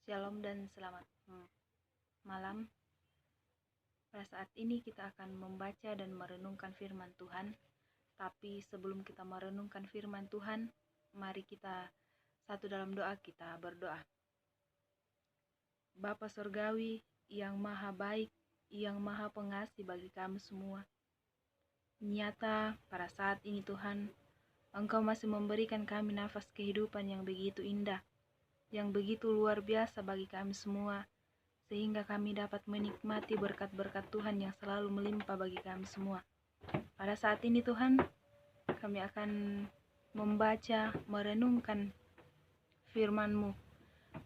Shalom dan selamat malam. Pada saat ini kita akan membaca dan merenungkan firman Tuhan. Tapi sebelum kita merenungkan firman Tuhan, mari kita satu dalam doa, kita berdoa. Bapa Surgawi yang maha baik, yang maha pengasih bagi kami semua. Nyata pada saat ini Tuhan, Engkau masih memberikan kami nafas kehidupan yang begitu indah, yang begitu luar biasa bagi kami semua, sehingga kami dapat menikmati berkat-berkat Tuhan yang selalu melimpah bagi kami semua. Pada saat ini Tuhan, kami akan membaca, merenungkan firman-Mu.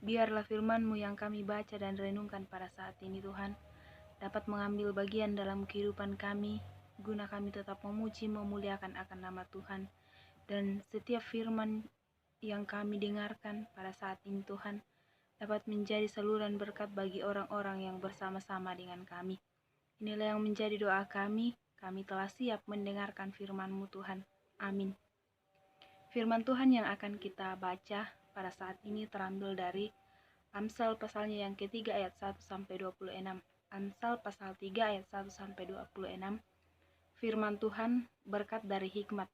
Biarlah firman-Mu yang kami baca dan renungkan pada saat ini Tuhan, dapat mengambil bagian dalam kehidupan kami, guna kami tetap memuji, memuliakan akan nama Tuhan. Dan setiap firman yang kami dengarkan pada saat ini Tuhan, dapat menjadi saluran berkat bagi orang-orang yang bersama-sama dengan kami. Inilah yang menjadi doa kami telah siap mendengarkan firman-Mu Tuhan. Amin. Firman Tuhan yang akan kita baca pada saat ini terambil dari Amsal pasalnya yang ketiga ayat 1-26. Amsal pasal 3 ayat 1-26. Firman Tuhan berkat dari hikmat.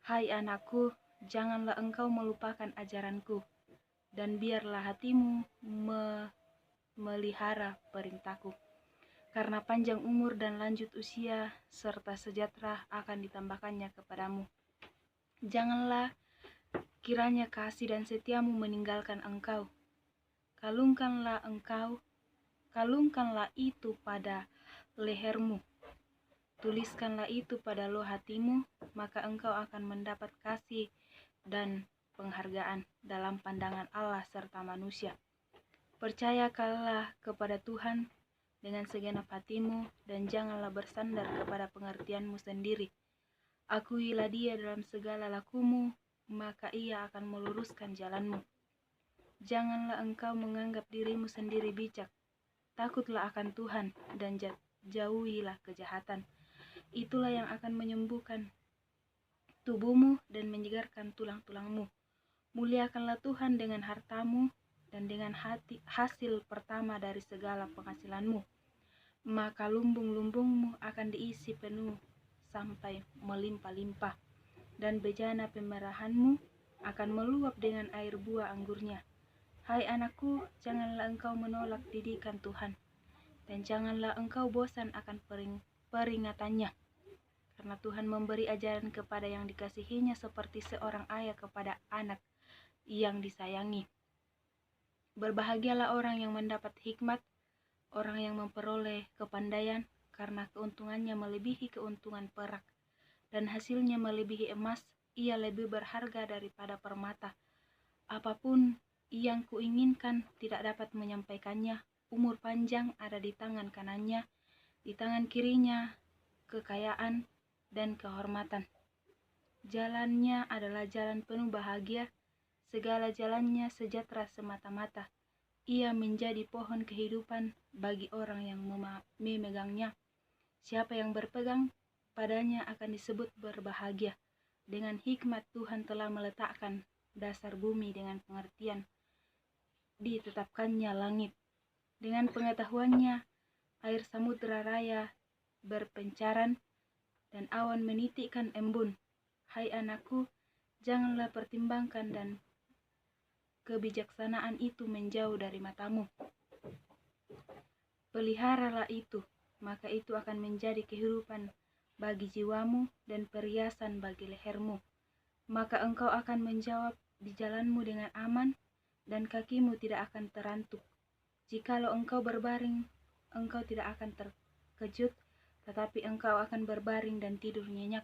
Hai anakku, janganlah engkau melupakan ajaranku, dan biarlah hatimu melihara perintahku. Karena panjang umur dan lanjut usia, serta sejahtera akan ditambahkannya kepadamu. Janganlah kiranya kasih dan setiamu meninggalkan engkau. Kalungkanlah itu pada lehermu. Tuliskanlah itu pada loh hatimu, maka engkau akan mendapat kasih dan penghargaan dalam pandangan Allah serta manusia. Percayakanlah kepada Tuhan dengan segenap hatimu, dan janganlah bersandar kepada pengertianmu sendiri. Akuilah Dia dalam segala lakumu, maka Ia akan meluruskan jalanmu. Janganlah engkau menganggap dirimu sendiri bijak. Takutlah akan Tuhan dan jauhilah kejahatan. Itulah yang akan menyembuhkan tubuhmu dan menyegarkan tulang-tulangmu. Muliakanlah Tuhan dengan hartamu dan dengan hasil pertama dari segala penghasilanmu. Maka lumbung-lumbungmu akan diisi penuh sampai melimpah-limpah, dan bejana pemerahanmu akan meluap dengan air buah anggurnya. Hai anakku, janganlah engkau menolak didikan Tuhan, dan janganlah engkau bosan akan peringatannya. Karena Tuhan memberi ajaran kepada yang dikasihinya seperti seorang ayah kepada anak yang disayangi. Berbahagialah orang yang mendapat hikmat, orang yang memperoleh kepandaian, karena keuntungannya melebihi keuntungan perak, dan hasilnya melebihi emas. Ia lebih berharga daripada permata. Apapun yang kuinginkan tidak dapat menyampaikannya. Umur panjang ada di tangan kanannya, di tangan kirinya kekayaan dan kehormatan. Jalannya adalah jalan penuh bahagia, segala jalannya sejahtera semata-mata. Ia menjadi pohon kehidupan bagi orang yang memegangnya. Siapa yang berpegang padanya akan disebut berbahagia. Dengan hikmat Tuhan telah meletakkan dasar bumi, dengan pengertian ditetapkannya langit. Dengan pengetahuannya air samudera raya berpencaran, dan awan menitikkan embun. Hai anakku, janganlah pertimbangkan dan kebijaksanaan itu menjauh dari matamu. Peliharalah itu, maka itu akan menjadi kehidupan bagi jiwamu dan perhiasan bagi lehermu. Maka engkau akan menjawab di jalanmu dengan aman, dan kakimu tidak akan terantuk. Jikalau engkau berbaring, engkau tidak akan terkejut, tetapi engkau akan berbaring dan tidur nyenyak.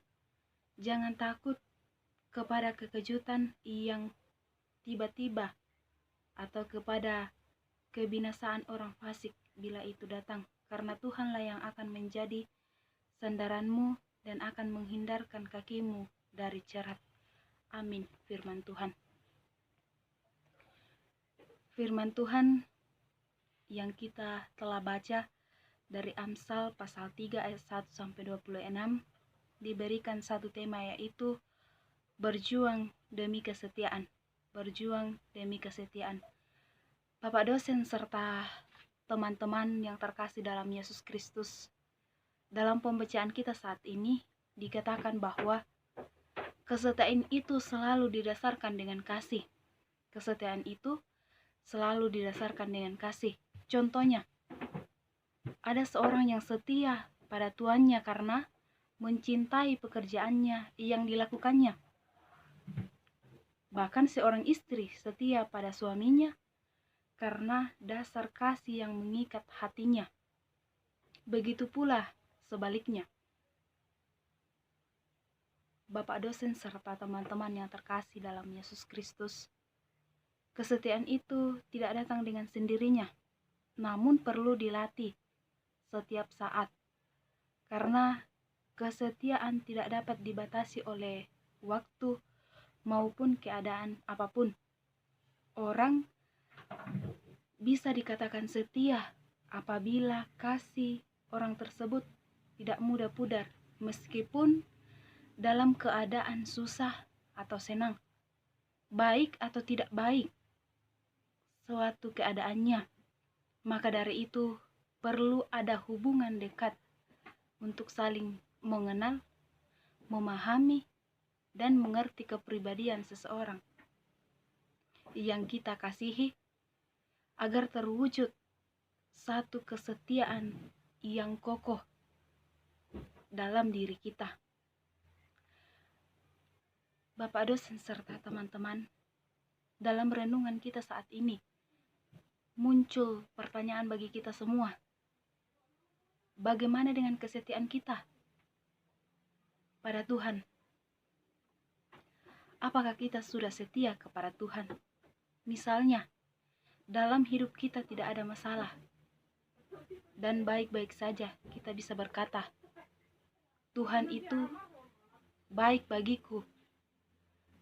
Jangan takut kepada kekejutan yang tiba-tiba, atau kepada kebinasaan orang fasik bila itu datang, karena Tuhanlah yang akan menjadi sandaranmu dan akan menghindarkan kakimu dari cerat. Amin. Firman Tuhan. Firman Tuhan yang kita telah baca dari Amsal pasal 3 ayat 1-26 diberikan satu tema, yaitu berjuang demi kesetiaan. Berjuang demi kesetiaan. Bapak dosen serta teman-teman yang terkasih dalam Yesus Kristus, dalam pembacaan kita saat ini dikatakan bahwa kesetiaan itu selalu didasarkan dengan kasih. Kesetiaan itu selalu didasarkan dengan kasih. Contohnya, ada seorang yang setia pada tuannya karena mencintai pekerjaannya yang dilakukannya. Bahkan seorang istri setia pada suaminya karena dasar kasih yang mengikat hatinya. Begitu pula sebaliknya. Bapak dosen serta teman-teman yang terkasih dalam Yesus Kristus, kesetiaan itu tidak datang dengan sendirinya, namun perlu dilatih setiap saat. Karena kesetiaan tidak dapat dibatasi oleh waktu maupun keadaan apapun. Orang bisa dikatakan setia apabila kasih orang tersebut tidak mudah pudar, meskipun dalam keadaan susah atau senang, baik atau tidak baik suatu keadaannya. Maka dari itu perlu ada hubungan dekat untuk saling mengenal, memahami, dan mengerti kepribadian seseorang yang kita kasihi, agar terwujud satu kesetiaan yang kokoh dalam diri kita. Bapak dosen serta teman-teman, dalam renungan kita saat ini muncul pertanyaan bagi kita semua. Bagaimana dengan kesetiaan kita pada Tuhan? Apakah kita sudah setia kepada Tuhan? Misalnya, dalam hidup kita tidak ada masalah dan baik-baik saja, kita bisa berkata, Tuhan itu baik bagiku.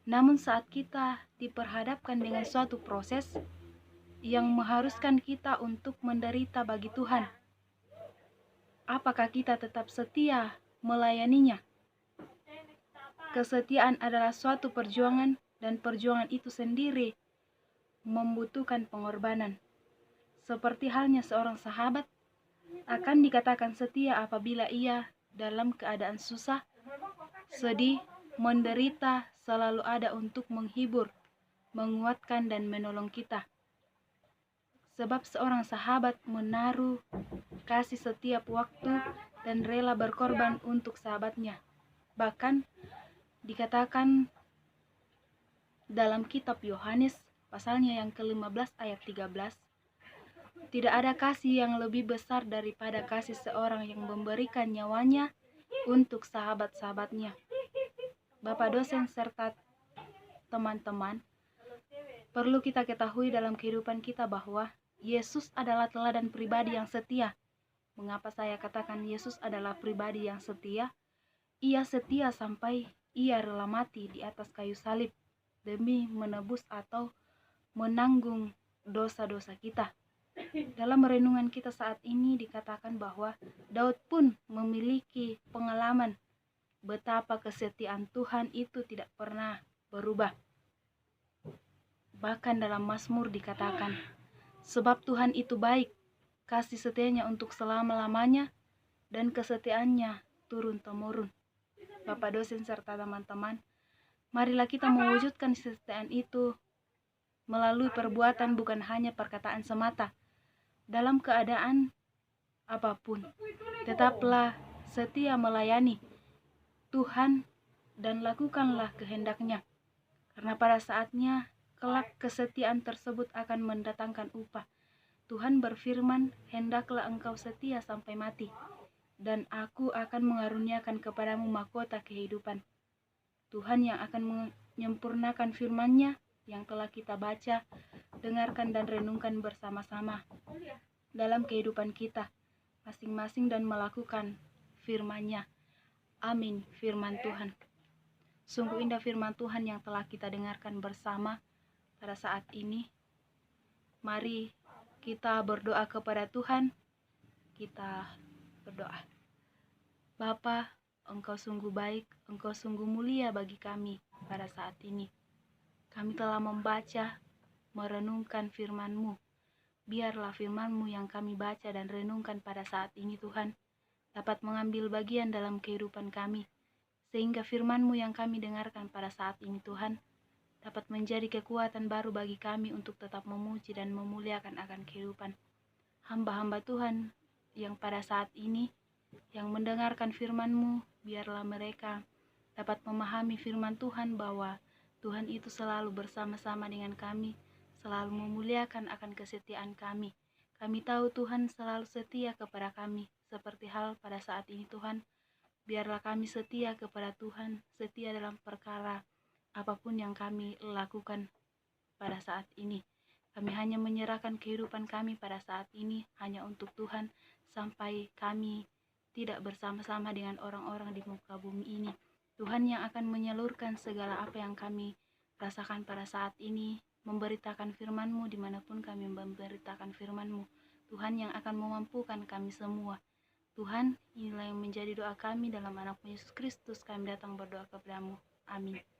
Namun saat kita diperhadapkan dengan suatu proses yang mengharuskan kita untuk menderita bagi Tuhan, apakah kita tetap setia melayaninya? Kesetiaan adalah suatu perjuangan, dan perjuangan itu sendiri membutuhkan pengorbanan. Seperti halnya seorang sahabat akan dikatakan setia apabila ia dalam keadaan susah, sedih, menderita, selalu ada untuk menghibur, menguatkan, dan menolong kita. Sebab seorang sahabat menaruh kasih setiap waktu dan rela berkorban untuk sahabatnya. Bahkan dikatakan dalam kitab Yohanes pasalnya yang ke-15 ayat 13, tidak ada kasih yang lebih besar daripada kasih seorang yang memberikan nyawanya untuk sahabat-sahabatnya. Bapak dosen serta teman-teman, perlu kita ketahui dalam kehidupan kita bahwa Yesus adalah teladan pribadi yang setia. Mengapa saya katakan Yesus adalah pribadi yang setia? Ia setia sampai ia rela mati di atas kayu salib demi menebus atau menanggung dosa-dosa kita. Dalam renungan kita saat ini dikatakan bahwa Daud pun memiliki pengalaman betapa kesetiaan Tuhan itu tidak pernah berubah. Bahkan dalam Mazmur dikatakan, sebab Tuhan itu baik, kasih setianya untuk selama-lamanya, dan kesetiaannya turun-temurun. Bapak dosen serta teman-teman, marilah kita mewujudkan kesetiaan itu melalui perbuatan, bukan hanya perkataan semata. Dalam keadaan apapun, tetaplah setia melayani Tuhan dan lakukanlah kehendaknya. Karena pada saatnya kelak kesetiaan tersebut akan mendatangkan upah. Tuhan berfirman, hendaklah engkau setia sampai mati, dan aku akan mengaruniakan kepadamu mahkota kehidupan. Tuhan yang akan menyempurnakan firman-Nya yang telah kita baca, dengarkan dan renungkan bersama-sama dalam kehidupan kita masing-masing dan melakukan firman-Nya. Amin. Firman Tuhan. Sungguh indah firman Tuhan yang telah kita dengarkan bersama pada saat ini. Mari kita berdoa kepada Tuhan. Kita berdoa. Bapa, Engkau sungguh baik, Engkau sungguh mulia bagi kami pada saat ini. Kami telah membaca, merenungkan firman-Mu. Biarlah firman-Mu yang kami baca dan renungkan pada saat ini Tuhan, dapat mengambil bagian dalam kehidupan kami, sehingga firman-Mu yang kami dengarkan pada saat ini Tuhan, dapat menjadi kekuatan baru bagi kami untuk tetap memuji dan memuliakan akan kehidupan hamba-hamba Tuhan yang pada saat ini yang mendengarkan firman-Mu. Biarlah mereka dapat memahami firman Tuhan bahwa Tuhan itu selalu bersama-sama dengan kami, selalu memuliakan akan kesetiaan kami. Kami tahu Tuhan selalu setia kepada kami, seperti hal pada saat ini Tuhan. Biarlah kami setia kepada Tuhan, setia dalam perkara apapun yang kami lakukan pada saat ini. Kami hanya menyerahkan kehidupan kami pada saat ini hanya untuk Tuhan, sampai kami tidak bersama-sama dengan orang-orang di muka bumi ini. Tuhan yang akan menyalurkan segala apa yang kami rasakan pada saat ini, memberitakan firman-Mu dimanapun kami memberitakan firman-Mu. Tuhan yang akan memampukan kami semua. Tuhan, inilah yang menjadi doa kami dalam anak-Mu Yesus Kristus. Kami datang berdoa kepada-Mu. Amin.